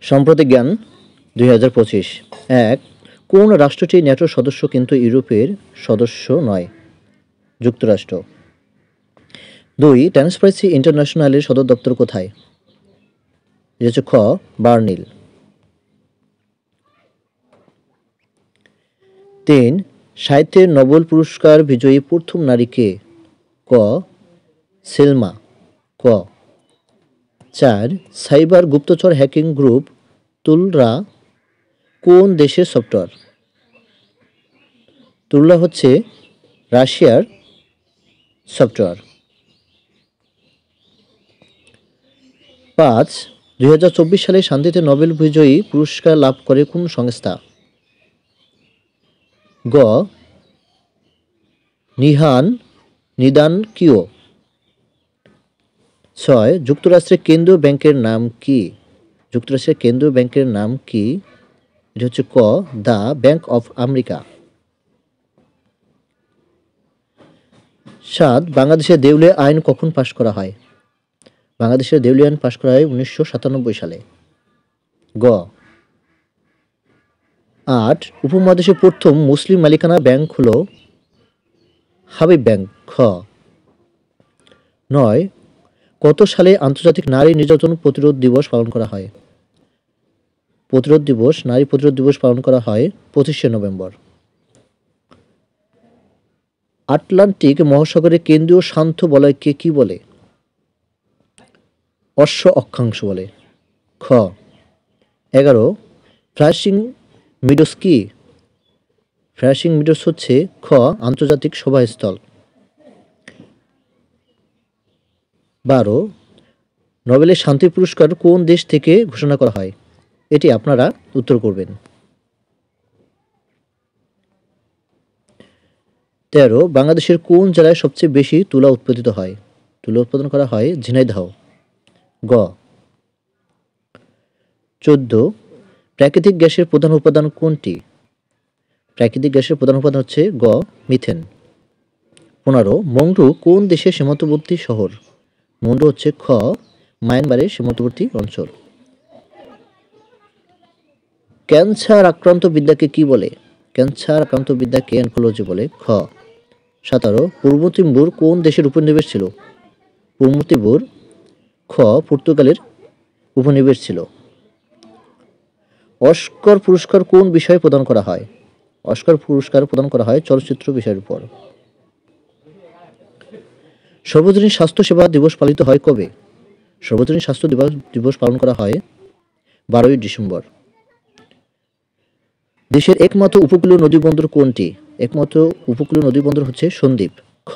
সাম্প্রতিক জ্ঞান 2025। 1. কোন রাষ্ট্রটি ন্যাটোর সদস্য কিন্তু ইউরোপের সদস্য নয়? যুক্তরাষ্ট্র। 2. ট্রান্সপারেন্সি ইন্টারন্যাশনালের সদর দপ্তর কোথায়? এটা হচ্ছে খ বার্লিন। 3. সাহিত্যের নোবেল পুরস্কার বিজয়ী প্রথম নারী কে? ক সেলমা। ক 4. সাইবার গুপ্তচর হ্যাকিং গ্রুপ তুলরা কোন দেশের সফটওয়্যার? তুলরা হচ্ছে রাশিয়ার সফটওয়্যার। 5. 2024 সালে শান্তিতে নোবেল বিজয়ী পুরস্কার লাভ করে কোন সংস্থা? গ নিদান কিও। 6. যুক্তরাষ্ট্রের কেন্দ্রীয় ব্যাংকের নাম কি? যুক্তরাষ্ট্রের কেন্দ্রীয় ব্যাংকের নাম কি? এটা হচ্ছে ক দ্য ব্যাংক অফ আমেরিকা। 7. বাংলাদেশের দেউলিয়া আইন কখন পাশ করা হয়? বাংলাদেশের দেউলিয়া আইন পাশ করা হয় 1997 সালে। গ 8. উপমহাদেশের প্রথম মুসলিম মালিকানা ব্যাংক হলো হাবিব ব্যাংক। খ 9. কত সালে আন্তর্জাতিক নারী নির্যাতন প্রতিরোধ দিবস পালন করা হয়? নারী প্রতিরোধ দিবস পালন করা হয় 25শে নভেম্বর। আটলান্টিক মহাসাগরের কেন্দ্রীয় শান্ত বলয়কে কি বলে? অশ্ব অক্ষাংশ বলে। খ 11. ফ্লাশিং মিডোস কি? ফ্লাশিং মিডোস হচ্ছে খ আন্তর্জাতিক সভাস্থল। 12. নোবেলের শান্তি পুরস্কার কোন দেশ থেকে ঘোষণা করা হয়? এটি আপনারা উত্তর করবেন। 13. বাংলাদেশের কোন জেলায় সবচেয়ে বেশি তুলা উৎপাদিত হয়? তুলা উৎপাদন করা হয় ঝিনাইদহ। গ 14. প্রাকৃতিক গ্যাসের প্রধান উপাদান কোনটি? প্রাকৃতিক গ্যাসের প্রধান উপাদান হচ্ছে গ মিথেন। 15. মংডু কোন দেশের সীমান্তবর্তী শহর? মংডু হচ্ছে খ মায়ানমারের সীমান্তবর্তী অঞ্চল। ক্যান্সার আক্রান্ত বিদ্যাকে কি বলে? ক্যান্সার আক্রান্ত বিদ্যাকে অনকোলজি বলে। খ 17. পূর্ব তিমুর কোন দেশের উপনিবেশ ছিল? পূর্ব তিমুর খ পর্তুগালের উপনিবেশ ছিল। অস্কার পুরস্কার কোন বিষয়ে প্রদান করা হয়? অস্কার পুরস্কার প্রদান করা হয় চলচ্চিত্র বিষয়ের উপর। সর্বজনীন স্বাস্থ্য সেবা দিবস পালিত হয় কবে? সর্বজনীন স্বাস্থ্য দিবস পালন করা হয় 12ই ডিসেম্বর। দেশের একমাত্র উপকূলীয় নদীবন্দর কোনটি? একমাত্র উপকূলীয় নদীবন্দর হচ্ছে সন্দ্বীপ। খ